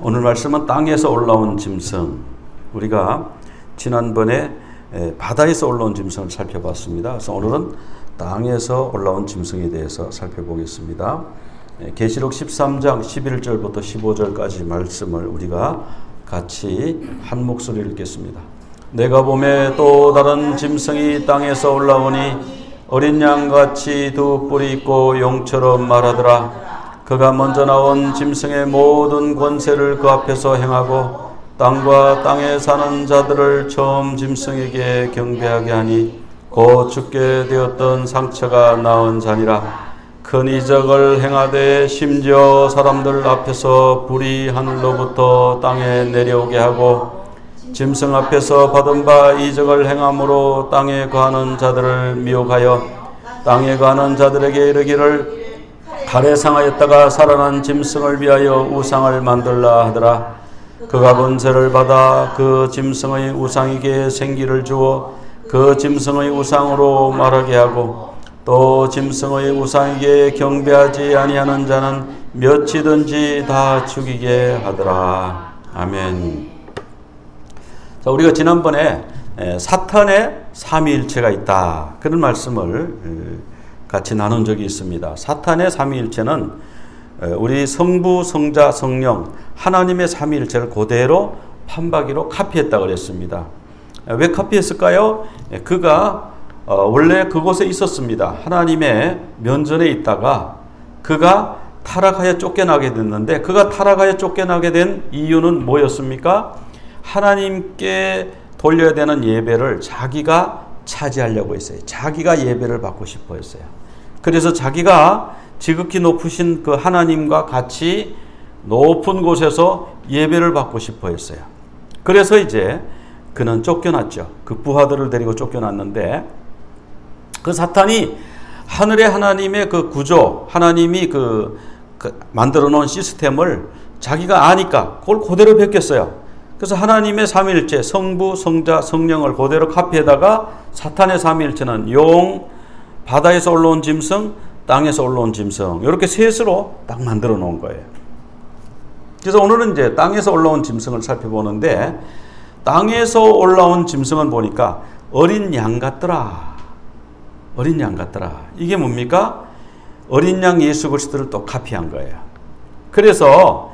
오늘 말씀은 땅에서 올라온 짐승. 우리가 지난번에 바다에서 올라온 짐승을 살펴봤습니다. 그래서 오늘은 땅에서 올라온 짐승에 대해서 살펴보겠습니다. 계시록 13장 11절부터 15절까지 말씀을 우리가 같이 한 목소리로 읽겠습니다. 내가 보매 또 다른 짐승이 땅에서 올라오니 어린 양같이 두 뿔이 있고 용처럼 말하더라. 그가 먼저 나온 짐승의 모든 권세를 그 앞에서 행하고 땅과 땅에 사는 자들을 처음 짐승에게 경배하게 하니 곧 죽게 되었던 상처가 나은 자니라. 큰 이적을 행하되 심지어 사람들 앞에서 불이 하늘로부터 땅에 내려오게 하고 짐승 앞에서 받은 바 이적을 행함으로 땅에 거하는 자들을 미혹하여 땅에 거하는 자들에게 이르기를 칼에 상하였다가 살아난 짐승을 위하여 우상을 만들라 하더라. 그가 권세를 받아 그 짐승의 우상에게 생기를 주어 그 짐승의 우상으로 말하게 하고 또 짐승의 우상에게 경배하지 아니하는 자는 몇이든지 다 죽이게 하더라. 아멘. 자, 우리가 지난번에 사탄의 삼위일체가 있다, 그런 말씀을 같이 나눈 적이 있습니다. 사탄의 삼위일체는 우리 성부, 성자, 성령 하나님의 삼위일체를 그대로 판박이로 카피했다고 그랬습니다. 왜 카피했을까요? 그가 원래 그곳에 있었습니다. 하나님의 면전에 있다가 그가 타락하여 쫓겨나게 됐는데, 그가 타락하여 쫓겨나게 된 이유는 뭐였습니까? 하나님께 돌려야 되는 예배를 자기가 차지하려고 했어요. 자기가 예배를 받고 싶어 했어요. 그래서 자기가 지극히 높으신 그 하나님과 같이 높은 곳에서 예배를 받고 싶어 했어요. 그래서 이제 그는 쫓겨났죠. 그 부하들을 데리고 쫓겨났는데, 그 사탄이 하늘의 하나님의 그 구조, 하나님이 그 만들어 놓은 시스템을 자기가 아니까 그걸 그대로 베꼈어요. 그래서 하나님의 삼위일체, 성부, 성자, 성령을 그대로 카피에다가 사탄의 삼위일체는 용, 바다에서 올라온 짐승, 땅에서 올라온 짐승, 이렇게 셋으로 딱 만들어 놓은 거예요. 그래서 오늘은 이제 땅에서 올라온 짐승을 살펴보는데, 땅에서 올라온 짐승은 보니까 어린 양 같더라. 어린 양 같더라. 이게 뭡니까? 어린 양 예수 그리스도를 또 카피한 거예요. 그래서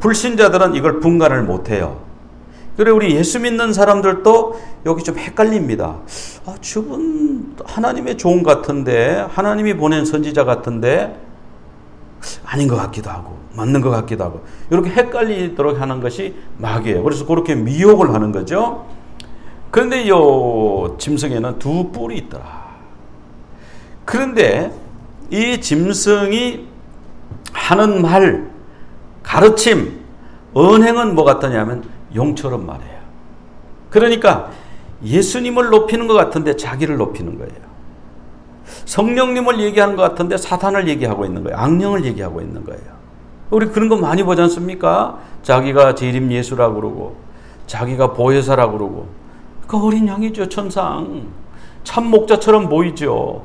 불신자들은 이걸 분간을 못해요. 그리고 우리 예수 믿는 사람들도 여기 좀 헷갈립니다. 저분 하나님의 종 같은데, 하나님이 보낸 선지자 같은데 아닌 것 같기도 하고 맞는 것 같기도 하고, 이렇게 헷갈리도록 하는 것이 마귀예요. 그래서 그렇게 미혹을 하는 거죠. 그런데 이 짐승에는 두 뿔이 있더라. 그런데 이 짐승이 하는 말, 가르침, 언행은 뭐 같더냐면 용처럼 말해요. 그러니까 예수님을 높이는 것 같은데 자기를 높이는 거예요. 성령님을 얘기하는 것 같은데 사탄을 얘기하고 있는 거예요. 악령을 얘기하고 있는 거예요. 우리 그런 거 많이 보지 않습니까? 자기가 재림 예수라고 그러고 자기가 보혜사라고 그러고, 그 어린 양이죠. 천상 참 목자처럼 보이죠.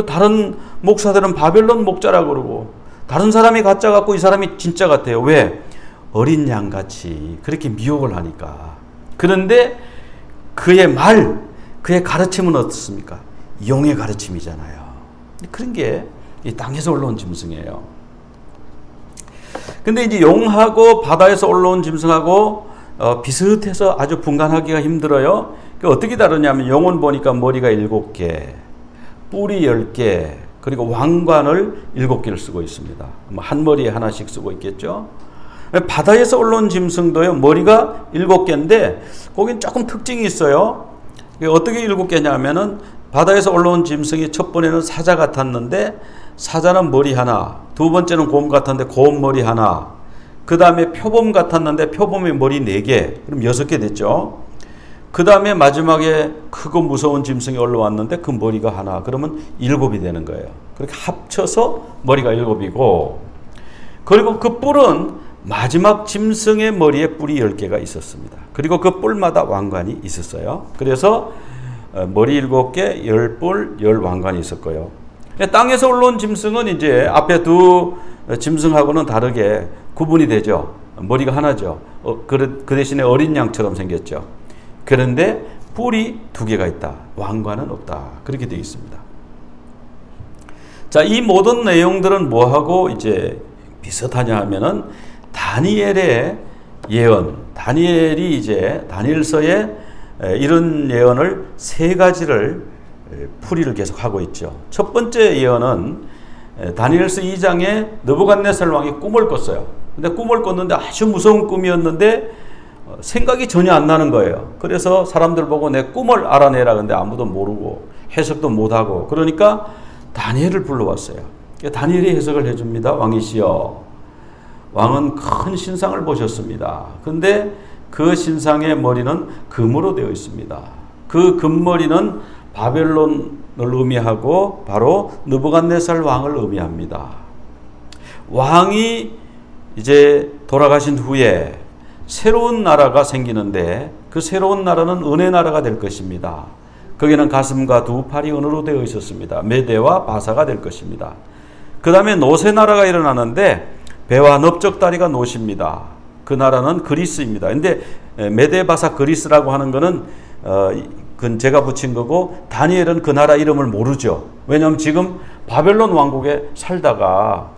다른 목사들은 바벨론 목자라고 그러고, 다른 사람이 가짜 같고 이 사람이 진짜 같아요. 왜? 어린 양같이 그렇게 미혹을 하니까. 그런데 그의 말, 그의 가르침은 어떻습니까? 용의 가르침이잖아요. 그런 게 이 땅에서 올라온 짐승이에요. 근데 이제 용하고 바다에서 올라온 짐승하고 비슷해서 아주 분간하기가 힘들어요. 어떻게 다르냐면, 용은 보니까 머리가 7개, 뿔이 10개, 그리고 왕관을 7개를 쓰고 있습니다. 한 머리에 하나씩 쓰고 있겠죠. 바다에서 올라온 짐승도요, 머리가 7개인데 거긴 조금 특징이 있어요. 어떻게 7개냐면은, 바다에서 올라온 짐승이 첫 번에는 사자 같았는데 사자는 머리 하나, 두 번째는 곰 같았는데 곰 머리 하나, 그 다음에 표범 같았는데 표범의 머리 4개, 그럼 6개 됐죠. 그 다음에 마지막에 크고 무서운 짐승이 올라왔는데 그 머리가 하나, 그러면 7이 되는 거예요. 그렇게 합쳐서 머리가 7이고, 그리고 그 뿔은 마지막 짐승의 머리에 뿔이 10개가 있었습니다. 그리고 그 뿔마다 왕관이 있었어요. 그래서 머리 7개, 10뿔, 10왕관이 있었고요. 땅에서 올라온 짐승은 이제 앞에 두 짐승하고는 다르게 구분이 되죠. 머리가 하나죠. 그 대신에 어린 양처럼 생겼죠. 그런데 뿔이 두 개가 있다. 왕관은 없다. 그렇게 되어 있습니다. 자, 이 모든 내용들은 뭐하고 이제 비슷하냐 하면은 다니엘의 예언, 다니엘이 이제 다니엘서에 이런 예언을 세 가지를 풀이를 계속 하고 있죠. 첫 번째 예언은 다니엘서 2장에 느부갓네살 왕이 꿈을 꿨어요. 근데 꿈을 꿨는데 아주 무서운 꿈이었는데 생각이 전혀 안 나는 거예요. 그래서 사람들 보고 내 꿈을 알아내라. 근데 아무도 모르고 해석도 못하고, 그러니까 다니엘을 불러왔어요. 다니엘이 해석을 해줍니다. 왕이시여, 왕은 큰 신상을 보셨습니다. 근데 그 신상의 머리는 금으로 되어 있습니다. 그 금머리는 바벨론을 의미하고 바로 느부갓네살 왕을 의미합니다. 왕이 이제 돌아가신 후에 새로운 나라가 생기는데 그 새로운 나라는 은혜 나라가 될 것입니다. 거기는 가슴과 두 팔이 은으로 되어 있었습니다. 메대와 바사가 될 것입니다. 그 다음에 노세 나라가 일어나는데 배와 넓적다리가 노십니다. 그 나라는 그리스입니다. 근데 메대, 바사, 그리스라고 하는 거는 그건 제가 붙인 거고, 다니엘은 그 나라 이름을 모르죠. 왜냐하면 지금 바벨론 왕국에 살다가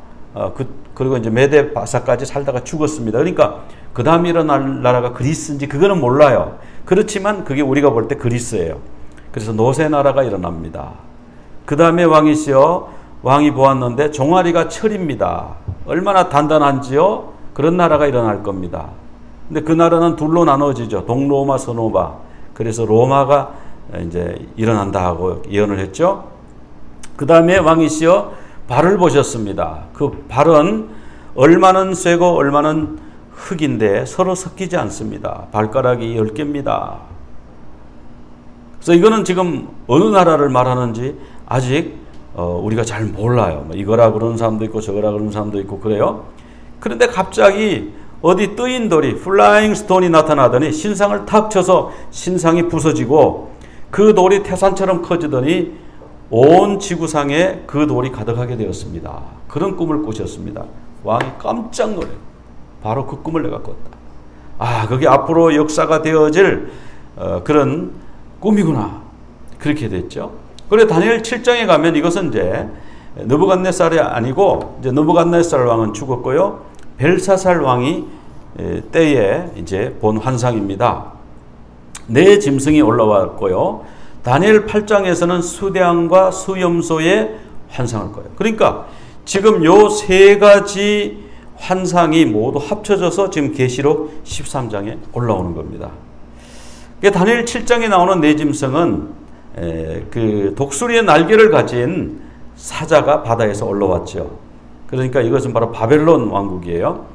그리고 이제 메대, 바사까지 살다가 죽었습니다. 그러니까 그 다음에 일어날 나라가 그리스인지 그거는 몰라요. 그렇지만 그게 우리가 볼 때 그리스예요. 그래서 노세 나라가 일어납니다. 그 다음에 왕이시여, 왕이 보았는데 종아리가 철입니다. 얼마나 단단한지요? 그런 나라가 일어날 겁니다. 근데 그 나라는 둘로 나눠지죠. 동로마, 서로마. 그래서 로마가 이제 일어난다 하고 예언을 했죠. 그 다음에 왕이시여, 발을 보셨습니다. 그 발은 얼마는 쇠고 얼마는 흙인데 서로 섞이지 않습니다. 발가락이 10개입니다. 그래서 이거는 지금 어느 나라를 말하는지 아직 우리가 잘 몰라요. 이거라 그러는 사람도 있고 저거라 그러는 사람도 있고 그래요. 그런데 갑자기 어디 뜨인 돌이, 플라잉 스톤이 나타나더니 신상을 탁 쳐서 신상이 부서지고 그 돌이 태산처럼 커지더니 온 지구상에 그 돌이 가득하게 되었습니다. 그런 꿈을 꾸셨습니다. 왕이 깜짝 놀래요. 바로 그 꿈을 내가 꿨다. 아, 그게 앞으로 역사가 되어질 그런 꿈이구나. 그렇게 됐죠. 그래 다니엘 7장에 가면 이것은 이제 느부갓네살이 아니고 이제 느부갓네살 왕은 죽었고요. 벨사살 왕이 때에 이제 본 환상입니다. 네 짐승이 올라왔고요. 다니엘 8장에서는 수대왕과 수염소의 환상을 거예요. 그러니까 지금 요 세 가지 환상이 모두 합쳐져서 지금 계시록 13장에 올라오는 겁니다. 다니엘 7장에 나오는 네 짐승은 그 독수리의 날개를 가진 사자가 바다에서 올라왔죠. 그러니까 이것은 바로 바벨론 왕국이에요.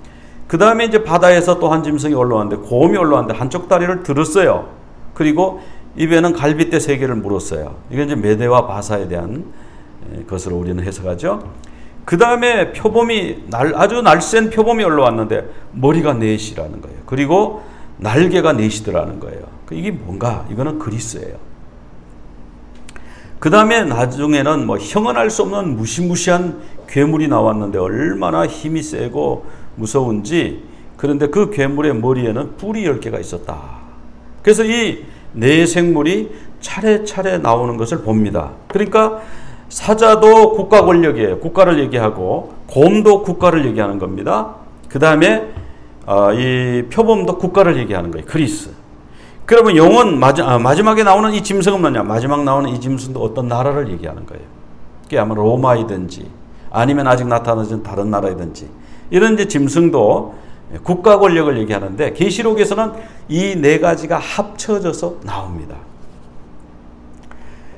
그 다음에 이제 바다에서 또 한 짐승이 올라왔는데, 곰이 올라왔는데 한쪽 다리를 들었어요. 그리고 입에는 갈빗대 3개를 물었어요. 이건 이제 메대와 바사에 대한 것으로 우리는 해석하죠. 그 다음에 표범이 아주 날쌘 표범이 올라왔는데 머리가 넷이라는 거예요. 그리고 날개가 넷이더라는 거예요. 이게 뭔가? 이거는 그리스예요. 그 다음에 나중에는 뭐 형언할 수 없는 무시무시한 괴물이 나왔는데 얼마나 힘이 세고 무서운지. 그런데 그 괴물의 머리에는 뿔이 10개가 있었다. 그래서 이 네 생물이 차례차례 나오는 것을 봅니다. 그러니까 사자도 국가 권력이에요. 국가를 얘기하고, 곰도 국가를 얘기하는 겁니다. 그 다음에 이 표범도 국가를 얘기하는 거예요. 그리스. 그러면 영원 마지막에 나오는 이 짐승은 뭐냐? 마지막 나오는 이 짐승도 어떤 나라를 얘기하는 거예요. 그게 아마 로마이든지 아니면 아직 나타나진 다른 나라이든지, 이런 이제 짐승도 국가 권력을 얘기하는데, 계시록에서는 이 네 가지가 합쳐져서 나옵니다.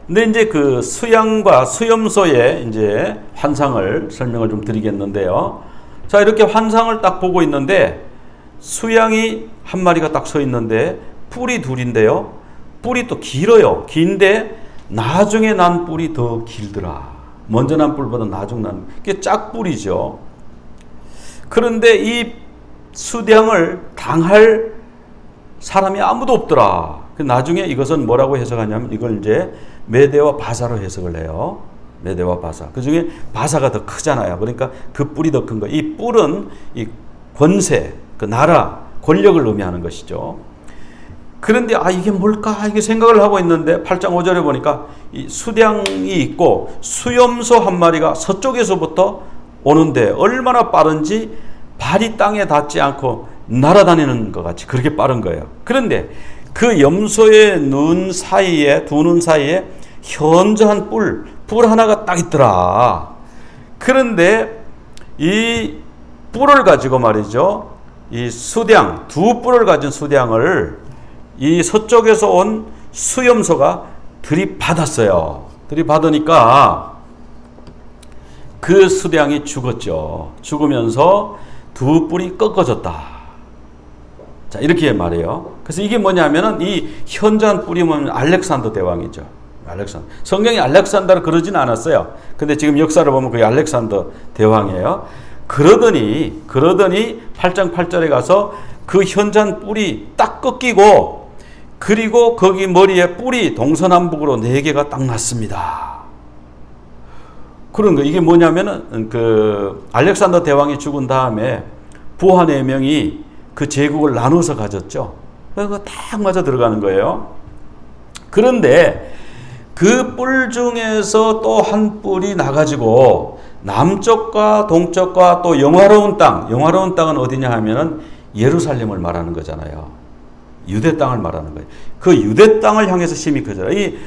근데 이제 그 수양과 수염소의 이제 환상을 설명을 좀 드리겠는데요. 자, 이렇게 환상을 딱 보고 있는데 수양이 한 마리가 딱 서 있는데 뿔이 둘인데요. 뿔이 또 길어요. 긴데 나중에 난 뿔이 더 길더라. 먼저 난 뿔보다 나중 난, 그게 짝뿔이죠. 그런데 이 수량을 당할 사람이 아무도 없더라. 나중에 이것은 뭐라고 해석하냐면 이걸 이제 메대와 바사로 해석을 해요. 메대와 바사. 그 중에 바사가 더 크잖아요. 그러니까 그 뿔이 더 큰 거. 이 뿔은 이 권세, 그 나라, 권력을 의미하는 것이죠. 그런데 이게 뭘까? 이게 생각을 하고 있는데 8장 5절에 보니까 이 수량이 있고 수염소 한 마리가 서쪽에서부터 오는데 얼마나 빠른지 발이 땅에 닿지 않고 날아다니는 것 같이 그렇게 빠른 거예요. 그런데 그 염소의 눈 사이에, 두 눈 사이에 현저한 뿔 하나가 딱 있더라. 그런데 이 뿔을 가지고 말이죠. 이 수량, 두 뿔을 가진 수량을 이 서쪽에서 온 수염소가 들이받았어요. 들이받으니까 그 수량이 죽었죠. 죽으면서 두 뿔이 꺾어졌다. 자, 이렇게 말해요. 그래서 이게 뭐냐면은 이 현저한 뿔이 뭐냐면 알렉산더 대왕이죠. 성경이 알렉산더를 그러진 않았어요. 근데 지금 역사를 보면 그게 알렉산더 대왕이에요. 그러더니 8장 8절에 가서 그 현저한 뿔이 딱 꺾이고 그리고 거기 머리에 뿔이 동서남북으로 4개가 딱 났습니다. 그런 거 이게 뭐냐면은 그 알렉산더 대왕이 죽은 다음에 부하 4명이 그 제국을 나눠서 가졌죠. 그거 딱 맞아 들어가는 거예요. 그런데 그 뿔 중에서 또 한 뿔이 나가지고 남쪽과 동쪽과 또 영화로운 땅은 어디냐 하면은 예루살렘을 말하는 거잖아요. 유대 땅을 말하는 거예요. 그 유대 땅을 향해서 힘이 커져요. 이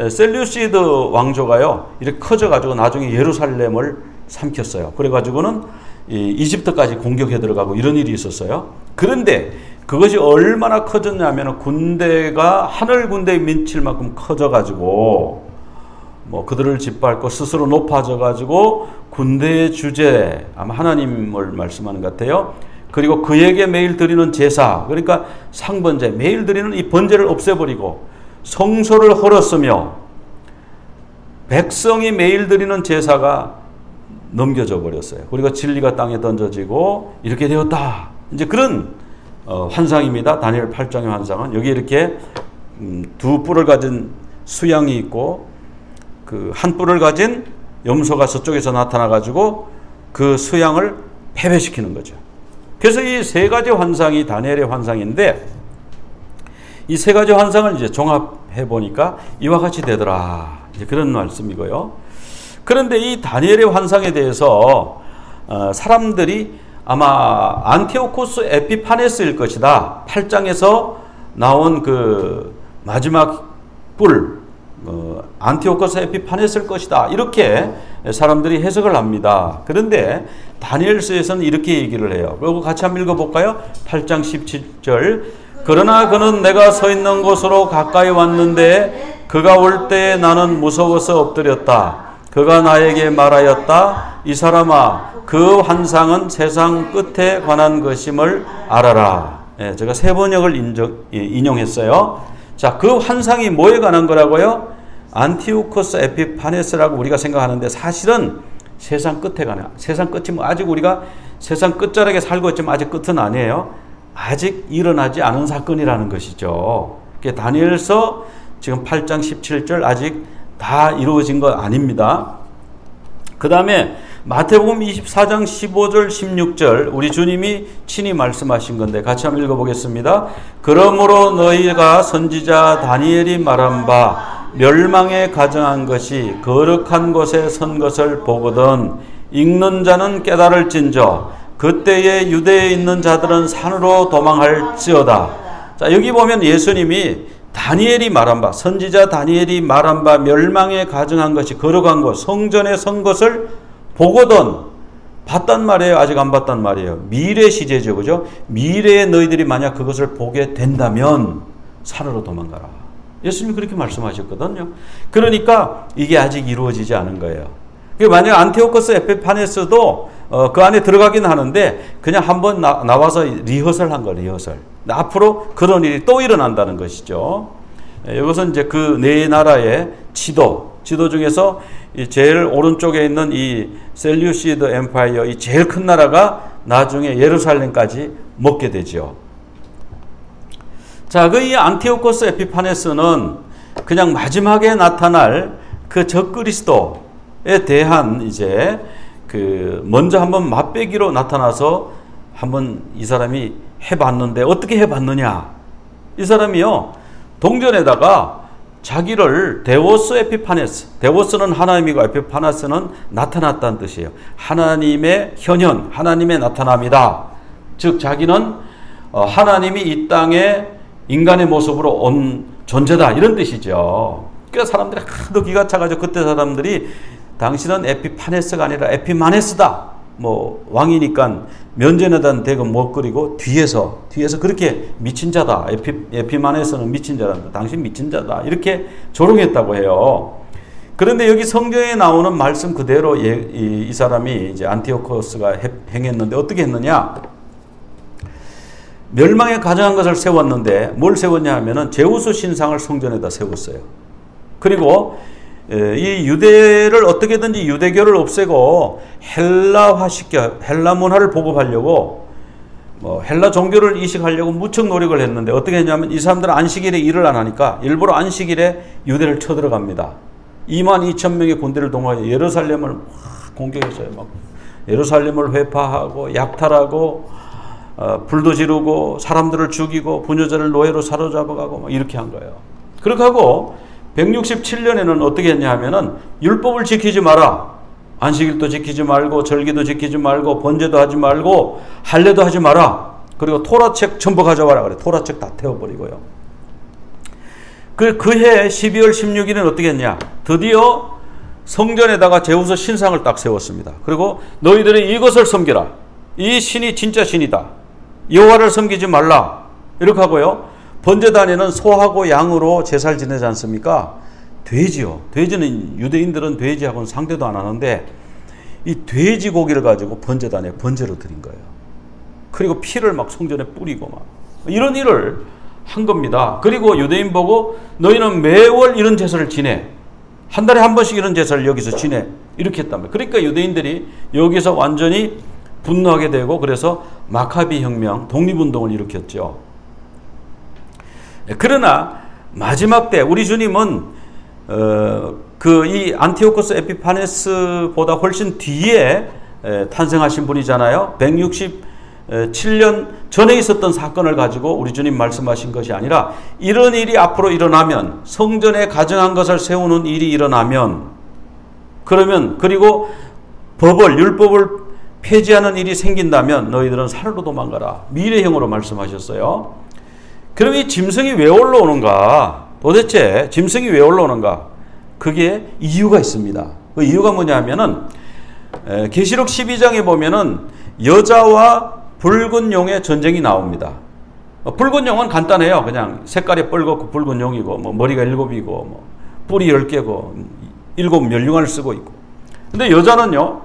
셀류시드 왕조가요, 이렇게 커져가지고 나중에 예루살렘을 삼켰어요. 그래가지고는 이집트까지 공격해 들어가고 이런 일이 있었어요. 그런데 그것이 얼마나 커졌냐면 군대가 하늘 군대에 미칠 만큼 커져가지고 뭐 그들을 짓밟고 스스로 높아져가지고 군대의 주제, 아마 하나님을 말씀하는 것 같아요. 그리고 그에게 매일 드리는 제사, 그러니까 상번제, 매일 드리는 이 번제를 없애버리고 성소를 헐었으며 백성이 매일 드리는 제사가 넘겨져 버렸어요. 그리고 진리가 땅에 던져지고 이렇게 되었다. 이제 그런 환상입니다. 다니엘 8장의 환상은 여기 이렇게 두 뿔을 가진 수양이 있고 그 한 뿔을 가진 염소가 서쪽에서 나타나 가지고 그 수양을 패배시키는 거죠. 그래서 이 세 가지 환상이 다니엘의 환상인데 이 세 가지 환상을 이제 종합해 보니까 이와 같이 되더라. 이제 그런 말씀이고요. 그런데 이 다니엘의 환상에 대해서 사람들이 아마 안티오코스 에피파네스일 것이다. 8장에서 나온 그 마지막 뿔, 안티오코스 에피파네스일 것이다. 이렇게 사람들이 해석을 합니다. 그런데 다니엘서에서는 이렇게 얘기를 해요. 그리고 같이 한번 읽어볼까요? 8장 17절. 그러나 그는 내가 서 있는 곳으로 가까이 왔는데 그가 올 때 나는 무서워서 엎드렸다. 그가 나에게 말하였다. 이 사람아, 그 환상은 세상 끝에 관한 것임을 알아라. 예, 제가 세 번역을 인용했어요. 자, 그 환상이 뭐에 관한 거라고요? 안티오코스 에피파네스라고 우리가 생각하는데 사실은 세상 끝에 관한, 세상 끝이 뭐 아직 우리가 세상 끝자락에 살고 있지만 아직 끝은 아니에요. 아직 일어나지 않은 사건이라는 것이죠. 다니엘서 지금 8장 17절 아직 다 이루어진 것 아닙니다. 그 다음에 마태복음 24장 15절 16절 우리 주님이 친히 말씀하신 건데 같이 한번 읽어보겠습니다. 그러므로 너희가 선지자 다니엘이 말한 바 멸망에 가정한 것이 거룩한 곳에 선 것을 보거든 읽는 자는 깨달을진저 그때에 유대에 있는 자들은 산으로 도망할지어다. 자, 여기 보면 예수님이 다니엘이 말한 바, 선지자 다니엘이 말한 바 멸망에 가정한 것이 거룩한 곳, 성전에 선 것을 보거든 봤단 말이에요? 아직 안 봤단 말이에요? 미래 시제죠. 그죠? 미래에 너희들이 만약 그것을 보게 된다면 산으로 도망가라. 예수님이 그렇게 말씀하셨거든요. 그러니까 이게 아직 이루어지지 않은 거예요. 만약 안티오코스 에피파네스도 그 안에 들어가긴 하는데 그냥 한번 나와서 리허설 한 거예요. 리허설. 앞으로 그런 일이 또 일어난다는 것이죠. 이것은 이제 그 네 나라의 지도 중에서 제일 오른쪽에 있는 이 셀류시드 엠파이어, 이 제일 큰 나라가 나중에 예루살렘까지 먹게 되죠. 자, 그 이 안티오코스 에피파네스는 그냥 마지막에 나타날 그 적그리스도에 대한 이제 그 먼저 한번 맛배기로 나타나서 한번 이 사람이 해봤는데 어떻게 해봤느냐? 이 사람이요, 동전에다가 자기를 데오스 에피파네스, 데오스는 하나님이고 에피파네스는 나타났다는 뜻이에요. 하나님의 현현, 하나님의 나타남이다. 즉 자기는 하나님이 이 땅에 인간의 모습으로 온 존재다, 이런 뜻이죠. 그러니까 사람들이 하도 기가 차가지고 그때 사람들이 당신은 에피파네스가 아니라 에피마네스다. 뭐 왕이니까 면전에다 대고 못 그리고 뒤에서 그렇게 미친 자다. 에피마네스는 미친 자란다. 당신 미친 자다. 이렇게 조롱했다고 해요. 그런데 여기 성경에 나오는 말씀 그대로 이 사람이 이제 안티오코스가 행했는데 어떻게 했느냐? 멸망에 가증한 것을 세웠는데 뭘 세웠냐 하면은 제우스 신상을 성전에다 세웠어요. 그리고 이 유대를 어떻게든지 유대교를 없애고 헬라화시켜 헬라 문화를 보급하려고 헬라 종교를 이식하려고 무척 노력을 했는데 어떻게 했냐면 이 사람들은 안식일에 일을 안 하니까 일부러 안식일에 유대를 쳐들어갑니다. 22,000명의 군대를 동원해 예루살렘을 공격했어요. 막 예루살렘을 회파하고 약탈하고 불도 지르고 사람들을 죽이고 부녀자를 노예로 사로잡아가고 막 이렇게 한 거예요. 그렇게 하고 167년에는 어떻게 했냐 하면은 율법을 지키지 마라. 안식일도 지키지 말고 절기도 지키지 말고 번제도 하지 말고 할례도 하지 마라. 그리고 토라책 전부 가져와라 그래. 토라책 다 태워버리고요. 그해 12월 16일은 어떻게 했냐? 드디어 성전에다가 제우스 신상을 딱 세웠습니다. 그리고 너희들이 이것을 섬기라. 이 신이 진짜 신이다. 여호와를 섬기지 말라. 이렇게 하고요. 번제단에는 소하고 양으로 제사를 지내지 않습니까? 돼지요. 돼지는 유대인들은 돼지하고는 상대도 안 하는데 이 돼지 고기를 가지고 번제단에 번제로 드린 거예요. 그리고 피를 막 성전에 뿌리고 막 이런 일을 한 겁니다. 그리고 유대인 보고 너희는 매월 이런 제사를 지내. 한 달에 한 번씩 이런 제사를 여기서 지내. 이렇게 했단 말이에요. 그러니까 유대인들이 여기서 완전히 분노하게 되고 그래서 마카비 혁명, 독립운동을 일으켰죠. 그러나 마지막 때 우리 주님은 이 안티오코스 에피파네스보다 훨씬 뒤에 탄생하신 분이잖아요. 167년 전에 있었던 사건을 가지고 우리 주님 말씀하신 것이 아니라 이런 일이 앞으로 일어나면 성전에 가증한 것을 세우는 일이 일어나면 그러면 그리고 율법을 폐지하는 일이 생긴다면 너희들은 산으로 도망가라. 미래형으로 말씀하셨어요. 그럼 이 짐승이 왜 올라오는가? 도대체 짐승이 왜 올라오는가? 그게 이유가 있습니다. 그 이유가 뭐냐면은 계시록 12장에 보면은 여자와 붉은 용의 전쟁이 나옵니다. 붉은 용은 간단해요. 그냥 색깔이 빨갛고 붉은 용이고 뭐 머리가 7이고 뭐 뿔이 10개고 7 면류관을 쓰고 있고. 근데 여자는요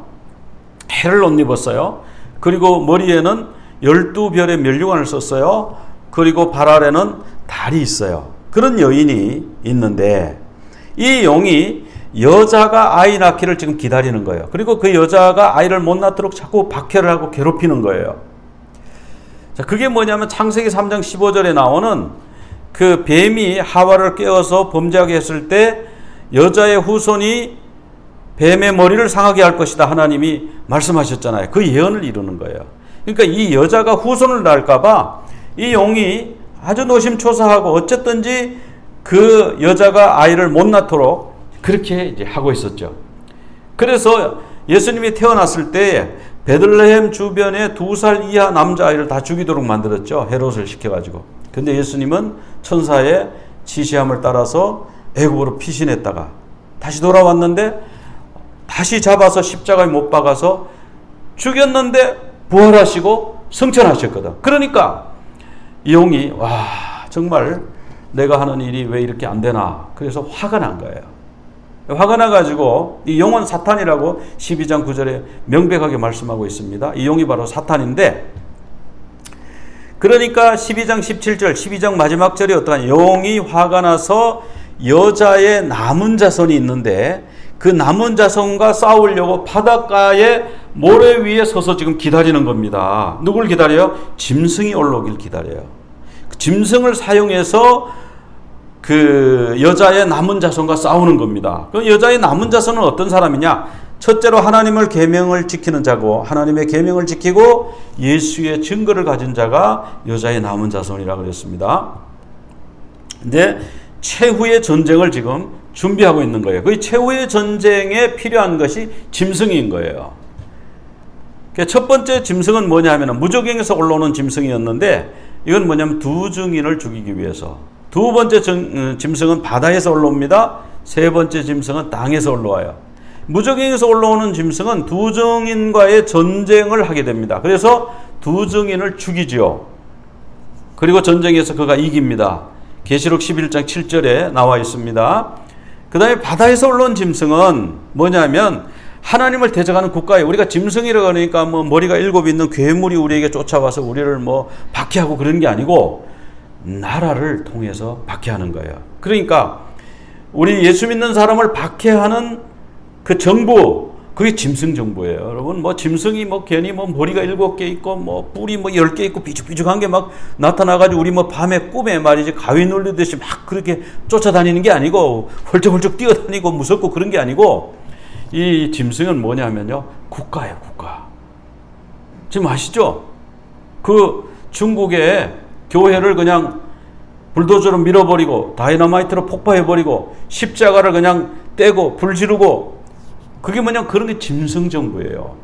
해를 옷 입었어요. 그리고 머리에는 12별의 면류관을 썼어요. 그리고 발 아래는 달이 있어요. 그런 여인이 있는데 이 용이 여자가 아이 낳기를 지금 기다리는 거예요. 그리고 그 여자가 아이를 못 낳도록 자꾸 박해를 하고 괴롭히는 거예요. 자, 그게 뭐냐면 창세기 3장 15절에 나오는 그 뱀이 하와를 깨워서 범죄하게 했을 때 여자의 후손이 뱀의 머리를 상하게 할 것이다. 하나님이 말씀하셨잖아요. 그 예언을 이루는 거예요. 그러니까 이 여자가 후손을 낳을까봐 이 용이 아주 노심초사하고 어쨌든지 그 여자가 아이를 못 낳도록 그렇게 이제 하고 있었죠. 그래서 예수님이 태어났을 때 베들레헴 주변에 2살 이하 남자아이를 다 죽이도록 만들었죠. 헤롯을 시켜가지고. 근데 예수님은 천사의 지시함을 따라서 애굽으로 피신했다가 다시 돌아왔는데 다시 잡아서 십자가에 못 박아서 죽였는데 부활하시고 승천하셨거든. 그러니까 이 용이 와 정말 내가 하는 일이 왜 이렇게 안 되나. 그래서 화가 난 거예요. 화가 나가지고 이 용은 사탄이라고 12장 9절에 명백하게 말씀하고 있습니다. 이 용이 바로 사탄인데 그러니까 12장 17절 12장 마지막 절이 어떠한 용이 화가 나서 여자의 남은 자손이 있는데 그 남은 자손과 싸우려고 바닷가에 모래 위에 서서 지금 기다리는 겁니다. 누굴 기다려요? 짐승이 올라오길 기다려요. 짐승을 사용해서 그 여자의 남은 자손과 싸우는 겁니다. 그 여자의 남은 자손은 어떤 사람이냐? 첫째로 하나님의 계명을 지키는 자고 하나님의 계명을 지키고 예수의 증거를 가진 자가 여자의 남은 자손이라고 그랬습니다. 근데 최후의 전쟁을 지금 준비하고 있는 거예요. 그 최후의 전쟁에 필요한 것이 짐승인 거예요. 첫 번째 짐승은 뭐냐 하면 무저갱에서 올라오는 짐승이었는데 이건 뭐냐면 두 증인을 죽이기 위해서. 두 번째 짐승은 바다에서 올라옵니다. 세 번째 짐승은 땅에서 올라와요. 무저갱에서 올라오는 짐승은 두 증인과의 전쟁을 하게 됩니다. 그래서 두 증인을 죽이지요. 그리고 전쟁에서 그가 이깁니다. 계시록 11장 7절에 나와 있습니다. 그 다음에 바다에서 올라온 짐승은 뭐냐면 하나님을 대적하는 국가에 우리가 짐승이라고 하니까 뭐 머리가 7 있는 괴물이 우리에게 쫓아와서 우리를 뭐 박해하고 그런 게 아니고 나라를 통해서 박해하는 거예요. 그러니까 우리 예수 믿는 사람을 박해하는 그 정부, 그게 짐승 정부예요. 여러분 뭐 짐승이 뭐 괜히 뭐 머리가 7개 있고 뭐 뿔이 뭐 10개 있고 비죽비죽한 게 막 나타나가지고 우리 뭐 밤에 꿈에 말이지 가위 눌리듯이 막 그렇게 쫓아다니는 게 아니고 헐쩍헐쩍 뛰어다니고 무섭고 그런 게 아니고 이 짐승은 뭐냐면요 국가예요. 국가. 지금 아시죠? 그 중국의 교회를 그냥 불도저로 밀어버리고 다이너마이트로 폭파해버리고 십자가를 그냥 떼고 불 지르고 그게 뭐냐면 그런 게 짐승 정부예요.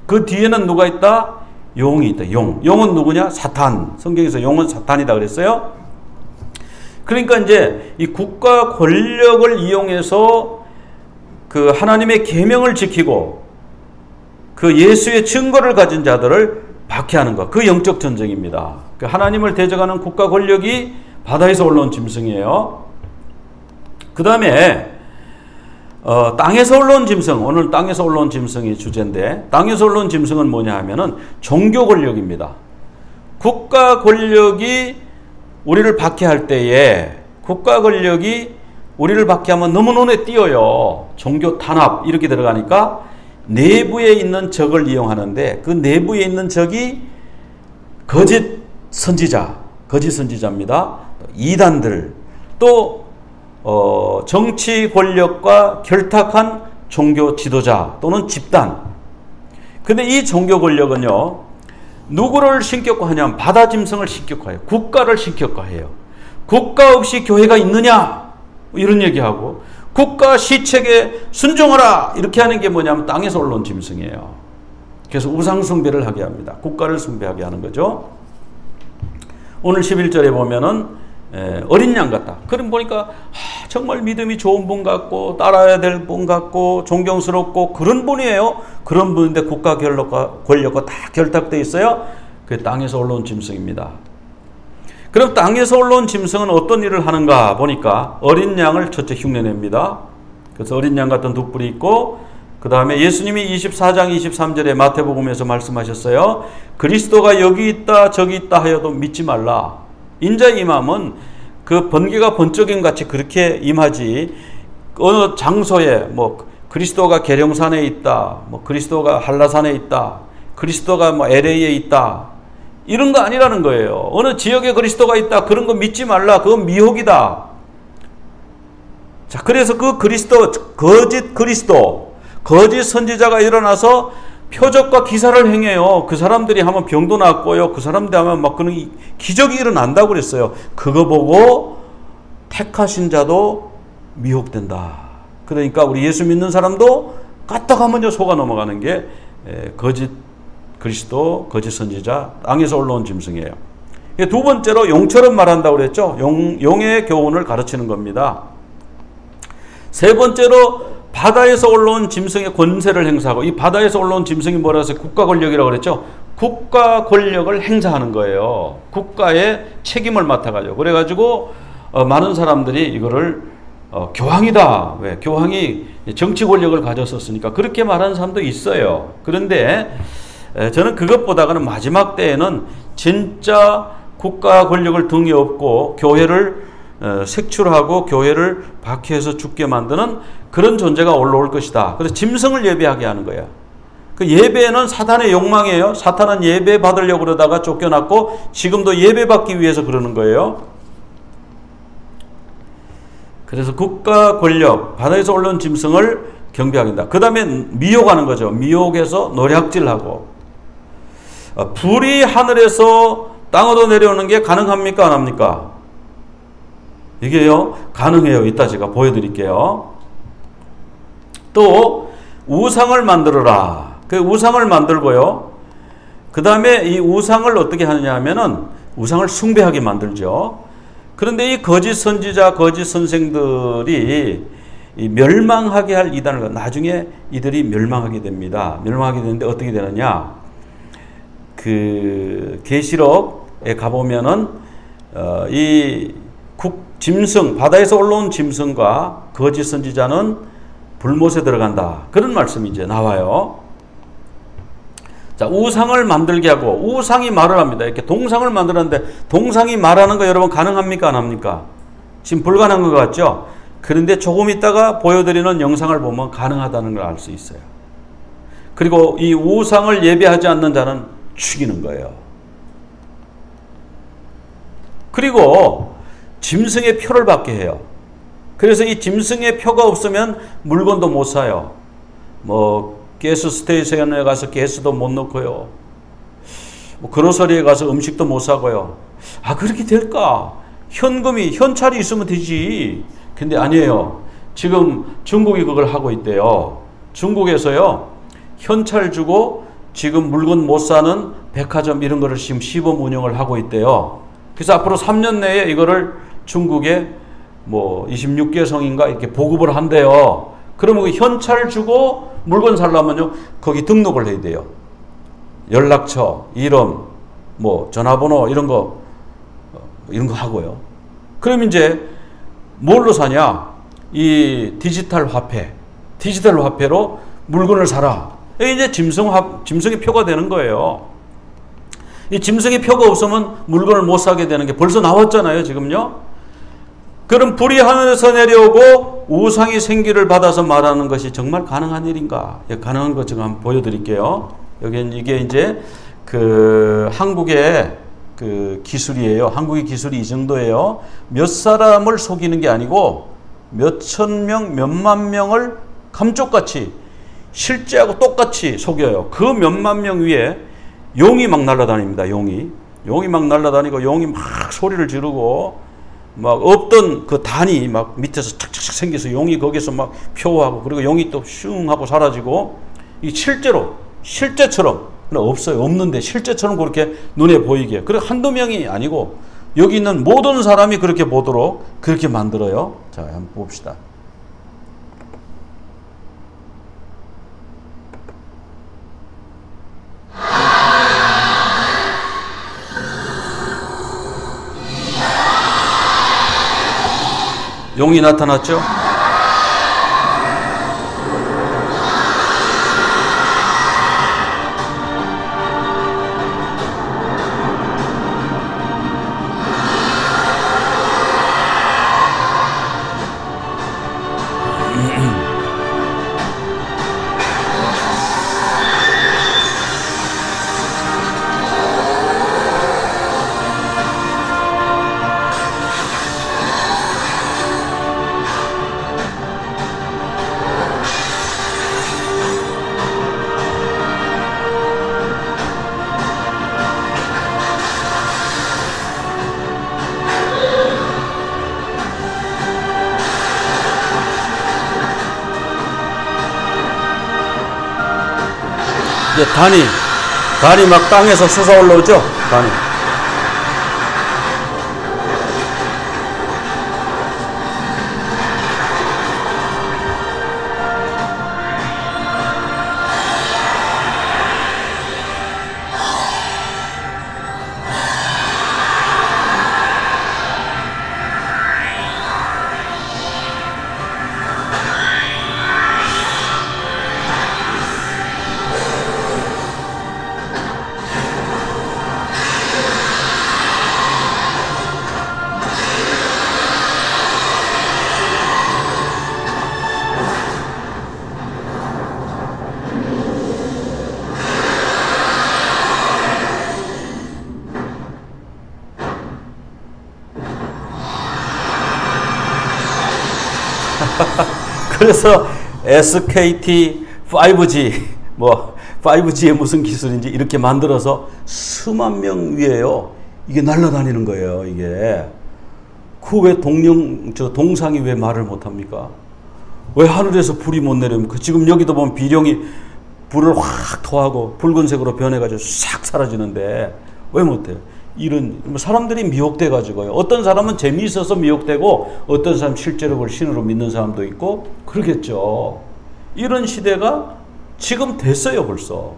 그 뒤에는 누가 있다? 용이 있다. 용. 용은 누구냐? 사탄. 성경에서 용은 사탄이다 그랬어요. 그러니까 이제 이 국가 권력을 이용해서 그 하나님의 계명을 지키고 그 예수의 증거를 가진 자들을 박해하는 것. 그 영적 전쟁입니다. 그 하나님을 대적하는 국가 권력이 바다에서 올라온 짐승이에요. 그 다음에 땅에서 올라온 짐승. 오늘 땅에서 올라온 짐승이 주제인데 땅에서 올라온 짐승은 뭐냐 하면은 종교 권력입니다. 국가 권력이 우리를 박해할 때에 국가 권력이 우리를 박해하면 너무 눈에 띄어요. 종교 탄압 이렇게 들어가니까 내부에 있는 적을 이용하는데 그 내부에 있는 적이 거짓 선지자입니다. 이단들 또 정치 권력과 결탁한 종교 지도자 또는 집단. 근데 이 종교 권력은요 누구를 신격화하냐면 바다 짐승을 신격화해요. 국가를 신격화해요. 국가 없이 교회가 있느냐 이런 얘기하고 국가 시책에 순종하라 이렇게 하는 게 뭐냐면 땅에서 올라온 짐승이에요. 그래서 우상 숭배를 하게 합니다. 국가를 숭배하게 하는 거죠. 오늘 11절에 보면은 어린 양 같다. 그럼 보니까 정말 믿음이 좋은 분 같고 따라야 될 분 같고 존경스럽고 그런 분이에요. 그런 분인데 국가 권력과 다 결탁되어 있어요. 그게 땅에서 올라온 짐승입니다. 그럼 땅에서 올라온 짐승은 어떤 일을 하는가 보니까 어린 양을 첫째 흉내냅니다. 그래서 어린 양 같은 두 뿔이 있고 그 다음에 예수님이 24장 23절에 마태복음에서 말씀하셨어요. 그리스도가 여기 있다 저기 있다 하여도 믿지 말라. 인자 임함은 그 번개가 번쩍임 같이 그렇게 임하지 어느 장소에 뭐 그리스도가 계룡산에 있다 뭐 그리스도가 한라산에 있다 그리스도가 뭐 LA에 있다 이런 거 아니라는 거예요. 어느 지역에 그리스도가 있다 그런 거 믿지 말라. 그건 미혹이다. 자, 그래서 그 그리스도 거짓 선지자가 일어나서 표적과 기사를 행해요. 그 사람들이 하면 병도 낫고요. 그 사람들이 하면 막 그런 기적이 일어난다고 그랬어요. 그거 보고 택하신 자도 미혹된다. 그러니까 우리 예수 믿는 사람도 까딱하면요 속아 넘어가는 게 거짓 그리스도, 거짓 선지자, 땅에서 올라온 짐승이에요. 두 번째로 용처럼 말한다고 그랬죠. 용의 교훈을 가르치는 겁니다. 세 번째로 바다에서 올라온 짐승의 권세를 행사하고 이 바다에서 올라온 짐승이 뭐라고 해서 국가 권력이라고 그랬죠. 국가 권력을 행사하는 거예요. 국가의 책임을 맡아가지고 그래가지고 많은 사람들이 이거를 교황이다. 왜? 교황이 정치 권력을 가졌었으니까 그렇게 말하는 사람도 있어요. 그런데 저는 그것보다는 마지막 때에는 진짜 국가 권력을 등에 업고 교회를 색출하고 교회를 박해해서 죽게 만드는 그런 존재가 올라올 것이다. 그래서 짐승을 예배하게 하는 거야. 그 예배는 사탄의 욕망이에요. 사탄은 예배 받으려고 그러다가 쫓겨났고 지금도 예배 받기 위해서 그러는 거예요. 그래서 국가 권력, 바다에서 올라온 짐승을 경배하게 된다. 그 다음에 미혹하는 거죠. 미혹해서 노략질하고. 불이 하늘에서 땅으로 내려오는 게 가능합니까? 안 합니까? 이게요, 가능해요. 이따 제가 보여드릴게요. 또 우상을 만들어라. 그 우상을 만들고요. 그 다음에 이 우상을 어떻게 하느냐 하면은 우상을 숭배하게 만들죠. 그런데 이 거짓 선지자, 거짓 선생들이 이 멸망하게 할 이단을 나중에 이들이 멸망하게 됩니다. 멸망하게 되는데 어떻게 되느냐? 그 계시록에 가보면은 이 짐승, 바다에서 올라온 짐승과 거짓 선지자는 불못에 들어간다. 그런 말씀이 이제 나와요. 자, 우상을 만들게 하고 우상이 말을 합니다. 이렇게 동상을 만들었는데 동상이 말하는 거 여러분 가능합니까? 안 합니까? 지금 불가능한 것 같죠? 그런데 조금 있다가 보여드리는 영상을 보면 가능하다는 걸 알 수 있어요. 그리고 이 우상을 예배하지 않는 자는 죽이는 거예요. 그리고 짐승의 표를 받게 해요. 그래서 이 짐승의 표가 없으면 물건도 못 사요. 뭐 가스 스테이션에 가서 가스도 못 넣고요. 뭐 그로서리에 가서 음식도 못 사고요. 아, 그렇게 될까? 현찰이 있으면 되지. 근데 아니에요. 지금 중국이 그걸 하고 있대요. 중국에서요, 현찰 주고 지금 물건 못 사는 백화점 이런 거를 지금 시범 운영을 하고 있대요. 그래서 앞으로 3년 내에 이거를 중국에 뭐 26개 성인가 이렇게 보급을 한대요. 그러면 그 현찰 주고 물건 살려면요, 거기 등록을 해야 돼요. 연락처, 이름, 뭐 전화번호 이런 거 하고요. 그럼 이제 뭘로 사냐? 이 디지털 화폐로 물건을 사라. 이게 이제 짐승의 표가 되는 거예요. 이 짐승의 표가 없으면 물건을 못 사게 되는 게 벌써 나왔잖아요, 지금요. 그럼 불이 하늘에서 내려오고 우상이 생기를 받아서 말하는 것이 정말 가능한 일인가? 가능한 것 제가 한번 보여드릴게요. 여기는 이게 이제 그 한국의 그 기술이에요. 한국의 기술이 이 정도예요. 몇 사람을 속이는 게 아니고 몇천 명, 몇만 명을 감쪽같이 실제하고 똑같이 속여요. 그 몇만 명 위에 용이 막 날아다닙니다. 용이 막 날아다니고 용이 막 소리를 지르고 막 없던 그 단이 막 밑에서 착착착 생겨서 용이 거기서 막 표하고 그리고 용이 또 슝 하고 사라지고 이 실제처럼 없어요. 없는데 실제처럼 그렇게 눈에 보이게. 그리고 한두 명이 아니고 여기 있는 모든 사람이 그렇게 보도록 그렇게 만들어요. 자, 한번 봅시다. 용이 나타났죠? 이제 단이 막 땅에서 솟아 올라오죠? 단이. 그래서 SKT 5G, 5G의 무슨 기술인지 이렇게 만들어서 수만 명 위에요. 이게 날아다니는 거예요, 이게. 왜 동상이 왜 말을 못합니까? 왜 하늘에서 불이 못 내려옵니까? 지금 여기도 보면 비룡이 불을 확 토하고 붉은색으로 변해가지고 싹 사라지는데 왜 못해요? 이런 사람들이 미혹돼가지고요. 어떤 사람은 재미있어서 미혹되고 어떤 사람 실제로 그걸 신으로 믿는 사람도 있고 그러겠죠. 이런 시대가 지금 됐어요, 벌써.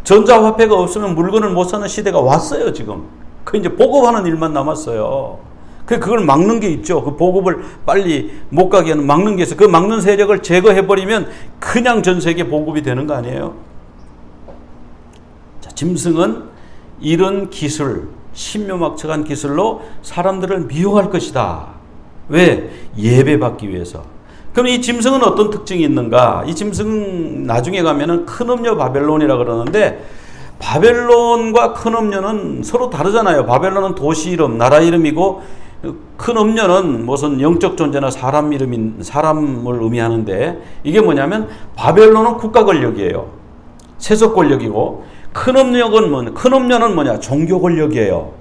전자화폐가 없으면 물건을 못 사는 시대가 왔어요, 지금. 그 이제 보급하는 일만 남았어요. 그걸 막는 게 있죠. 그 보급을 빨리 못 가게 하는 막는 게 있어요. 그 막는 세력을 제거해버리면 그냥 전 세계 보급이 되는 거 아니에요? 자, 짐승은 이런 기술, 신묘막측한 기술로 사람들을 미혹할 것이다. 왜? 예배받기 위해서. 그럼 이 짐승은 어떤 특징이 있는가? 이 짐승은 나중에 가면은 큰 음녀 바벨론이라 그러는데 바벨론과 큰 음녀는 서로 다르잖아요. 바벨론은 도시 이름, 나라 이름이고 큰 음녀는 무슨 영적 존재나 사람을 의미하는데 이게 뭐냐면 바벨론은 국가 권력이에요. 세속 권력이고 큰 음녀는 뭐냐? 종교 권력이에요.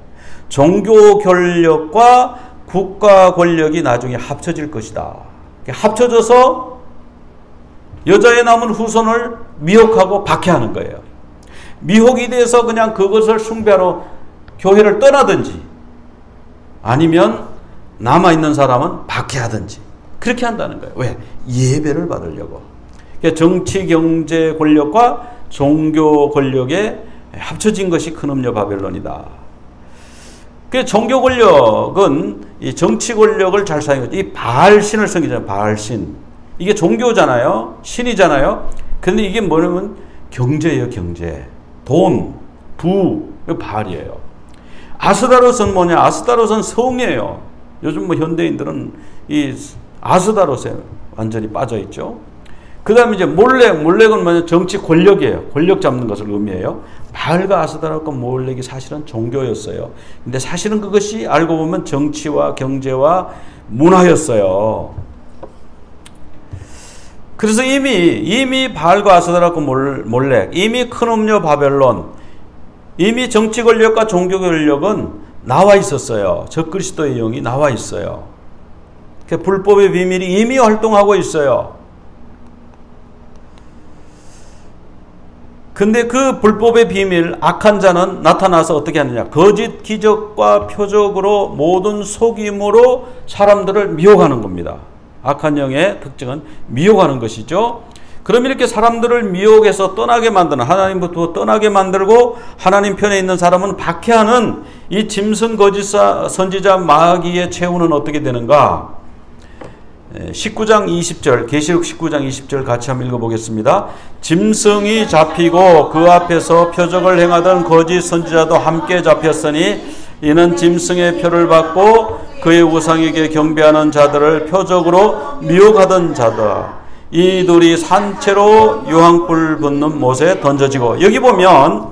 종교 권력과 국가 권력이 나중에 합쳐질 것이다. 합쳐져서 여자의 남은 후손을 미혹하고 박해하는 거예요. 미혹이 돼서 그냥 그것을 숭배하러 교회를 떠나든지 아니면 남아있는 사람은 박해하든지 그렇게 한다는 거예요. 왜? 예배를 받으려고. 그러니까 정치, 경제 권력과 종교 권력에 합쳐진 것이 큰 음녀 바벨론이다. 그 종교 권력은 이 정치 권력을 잘 사용해요. 이 바알신을 섬기잖아요. 바알신. 이게 종교잖아요. 신이잖아요. 그런데 이게 뭐냐면 경제예요. 경제. 돈, 부, 이거 바알이에요. 아스다롯은 뭐냐? 아스다롯은 성이에요. 요즘 현대인들은 이 아스다롯에 완전히 빠져 있죠. 그 다음에 이제 몰렉은 뭐냐? 정치 권력이에요. 권력 잡는 것을 의미해요. 바알과 아스다롯과 몰렉이 사실은 종교였어요. 근데 사실은 그것이 알고 보면 정치와 경제와 문화였어요. 그래서 이미 바알과 아스다롯과 몰렉, 이미 큰 음녀 바벨론, 이미 정치 권력과 종교 권력은 나와 있었어요. 적그리스도의 영이 나와 있어요. 불법의 비밀이 이미 활동하고 있어요. 근데 그 불법의 비밀, 악한 자는 나타나서 어떻게 하느냐. 거짓 기적과 표적으로 모든 속임으로 사람들을 미혹하는 겁니다. 악한 영의 특징은 미혹하는 것이죠. 그럼 이렇게 사람들을 미혹해서 떠나게 만드는, 하나님부터 떠나게 만들고 하나님 편에 있는 사람은 박해하는 이 짐승 거짓사 선지자 마귀의 최후는 어떻게 되는가? 19장 20절, 계시록 19장 20절 같이 한번 읽어보겠습니다. 짐승이 잡히고 그 앞에서 표적을 행하던 거짓 선지자도 함께 잡혔으니 이는 짐승의 표를 받고 그의 우상에게 경배하는 자들을 표적으로 미혹하던 자다. 이 둘이 산채로 유황불 붙는 못에 던져지고, 여기 보면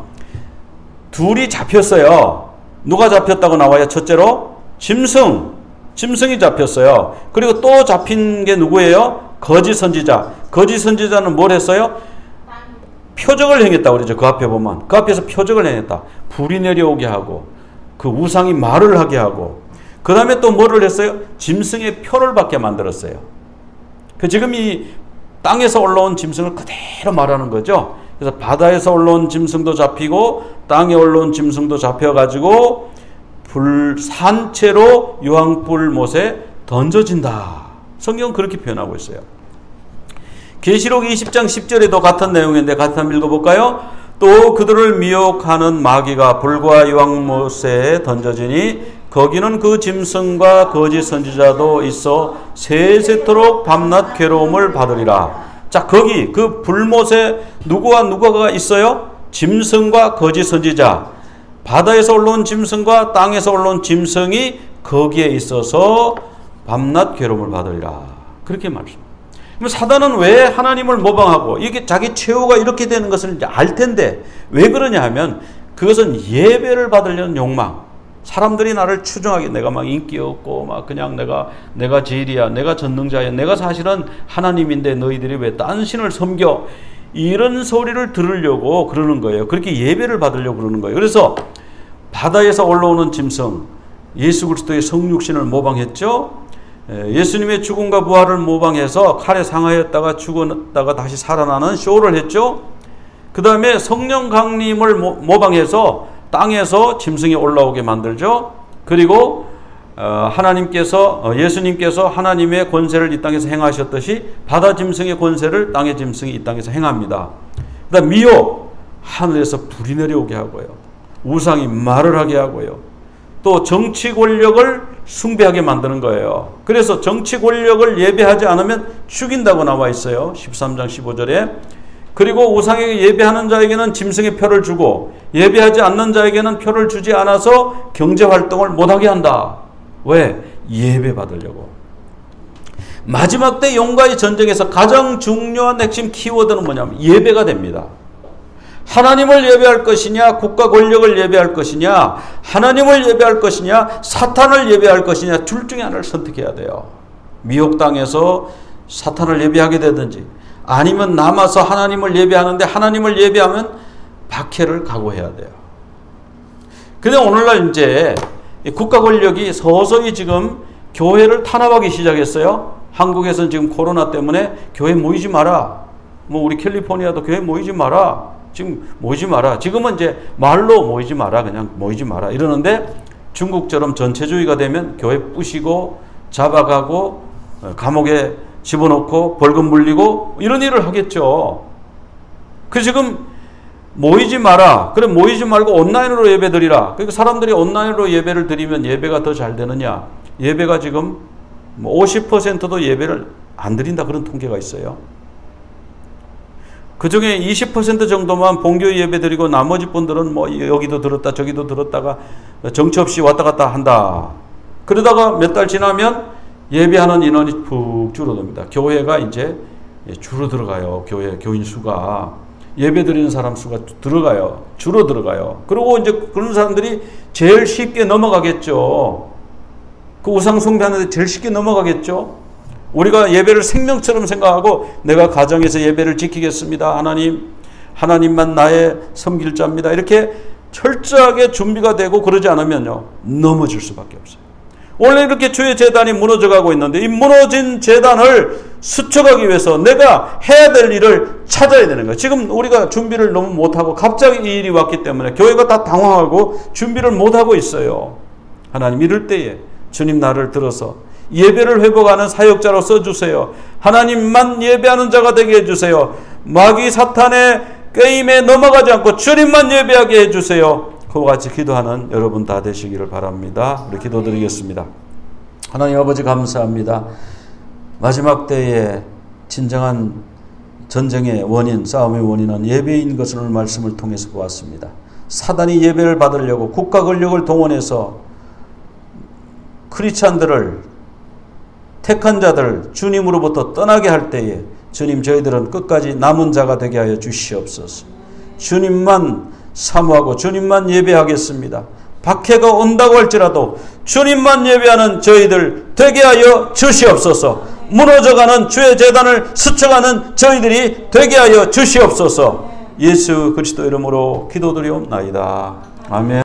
둘이 잡혔어요. 누가 잡혔다고 나와요? 첫째로 짐승이 잡혔어요. 그리고 또 잡힌 게 누구예요? 거짓 선지자. 거짓 선지자는 뭘 했어요? 표적을 행했다고 그러죠. 그 앞에 보면. 그 앞에서 표적을 행했다. 불이 내려오게 하고 그 우상이 말을 하게 하고, 그 다음에 또 뭐를 했어요? 짐승의 표를 받게 만들었어요. 지금 이 땅에서 올라온 짐승을 그대로 말하는 거죠. 그래서 바다에서 올라온 짐승도 잡히고 땅에 올라온 짐승도 잡혀가지고 산채로 유황불 못에 던져진다. 성경은 그렇게 표현하고 있어요. 계시록 20장 10절에도 같은 내용인데 같이 한번 읽어볼까요? 또 그들을 미혹하는 마귀가 불과 유황못에 던져지니 거기는 그 짐승과 거짓 선지자도 있어 세세토록 밤낮 괴로움을 받으리라. 자, 거기 그 불못에 누구가 있어요? 짐승과 거짓 선지자. 바다에서 올라온 짐승과 땅에서 올라온 짐승이 거기에 있어서 밤낮 괴로움을 받으리라. 그렇게 말씀합니다. 그럼 사단은 왜 하나님을 모방하고 이게 자기 최후가 이렇게 되는 것을 이제 알 텐데 왜 그러냐 하면 그것은 예배를 받으려는 욕망, 사람들이 나를 추종하게, 내가 막 인기 없고 막 그냥 내가 제일이야, 내가 전능자야, 내가 사실은 하나님인데 너희들이 왜 딴 신을 섬겨, 이런 소리를 들으려고 그러는 거예요. 그렇게 예배를 받으려고 그러는 거예요. 그래서 바다에서 올라오는 짐승, 예수 그리스도의 성육신을 모방했죠. 예수님의 죽음과 부활을 모방해서 칼에 상하였다가 죽었다가 다시 살아나는 쇼를 했죠. 그 다음에 성령 강림을 모방해서 땅에서 짐승이 올라오게 만들죠. 그리고 예수님께서 하나님의 권세를 이 땅에서 행하셨듯이 바다 짐승의 권세를 땅의 짐승이 이 땅에서 행합니다. 그 다음 미혹, 하늘에서 불이 내려오게 하고요. 우상이 말을 하게 하고요. 또 정치 권력을 숭배하게 만드는 거예요. 그래서 정치 권력을 예배하지 않으면 죽인다고 나와 있어요. 13장 15절에. 그리고 우상에게 예배하는 자에게는 짐승의 표를 주고 예배하지 않는 자에게는 표를 주지 않아서 경제활동을 못하게 한다. 왜? 예배 받으려고. 마지막 때 영과의 전쟁에서 가장 중요한 핵심 키워드는 뭐냐면 예배가 됩니다. 하나님을 예배할 것이냐, 국가 권력을 예배할 것이냐, 하나님을 예배할 것이냐, 사탄을 예배할 것이냐, 둘 중에 하나를 선택해야 돼요. 미혹당해서 사탄을 예배하게 되든지, 아니면 남아서 하나님을 예배하는데 하나님을 예배하면 박해를 각오해야 돼요. 근데 오늘날 이제 국가 권력이 서서히 지금 교회를 탄압하기 시작했어요. 한국에서는 지금 코로나 때문에 교회 모이지 마라. 우리 캘리포니아도 교회 모이지 마라. 지금 모이지 마라. 지금은 이제 말로 모이지 마라. 그냥 모이지 마라. 이러는데 중국처럼 전체주의가 되면 교회 부시고 잡아가고 감옥에 집어넣고 벌금 물리고 이런 일을 하겠죠. 그 지금 모이지 마라. 그래 모이지 말고 온라인으로 예배 드리라. 그러니까 사람들이 온라인으로 예배를 드리면 예배가 더 잘 되느냐. 예배가 지금 50%도 예배를 안 드린다. 그런 통계가 있어요. 그 중에 20% 정도만 본교 예배 드리고 나머지 분들은 여기도 들었다 저기도 들었다가 정처 없이 왔다 갔다 한다. 그러다가 몇 달 지나면 예배하는 인원이 푹 줄어듭니다. 교회가 이제 줄어들어가요. 교인 수가. 예배 드리는 사람 수가 줄어들어가요. 그리고 이제 그런 사람들이 제일 쉽게 넘어가겠죠. 그 우상 숭배하는데 제일 쉽게 넘어가겠죠. 우리가 예배를 생명처럼 생각하고 내가 가정에서 예배를 지키겠습니다. 하나님만 나의 섬길 자입니다. 이렇게 철저하게 준비가 되고 그러지 않으면요. 넘어질 수밖에 없어요. 원래 이렇게 주의 재단이 무너져가고 있는데 이 무너진 재단을 수축하기 위해서 내가 해야 될 일을 찾아야 되는 거예요. 지금 우리가 준비를 너무 못하고 갑자기 이 일이 왔기 때문에 교회가 다 당황하고 준비를 못하고 있어요. 하나님 이럴 때에 주님 나를 들어서 예배를 회복하는 사역자로 써주세요. 하나님만 예배하는 자가 되게 해주세요. 마귀 사탄의 게임에 넘어가지 않고 주님만 예배하게 해주세요. 그와 같이 기도하는 여러분 다 되시기를 바랍니다. 우리 기도드리겠습니다. 하나님 아버지 감사합니다. 마지막 때에 진정한 전쟁의 원인, 싸움의 원인은 예배인 것을 오늘 말씀을 통해서 보았습니다. 사단이 예배를 받으려고 국가 권력을 동원해서 크리스찬들을 택한 자들 주님으로부터 떠나게 할 때에 주님 저희들은 끝까지 남은 자가 되게 하여 주시옵소서. 주님만 사모하고 주님만 예배하겠습니다. 박해가 온다고 할지라도 주님만 예배하는 저희들 되게 하여 주시옵소서. 무너져가는 주의 재단을 스쳐가는 저희들이 되게 하여 주시옵소서. 예수 그리스도 이름으로 기도드리옵나이다. 아멘.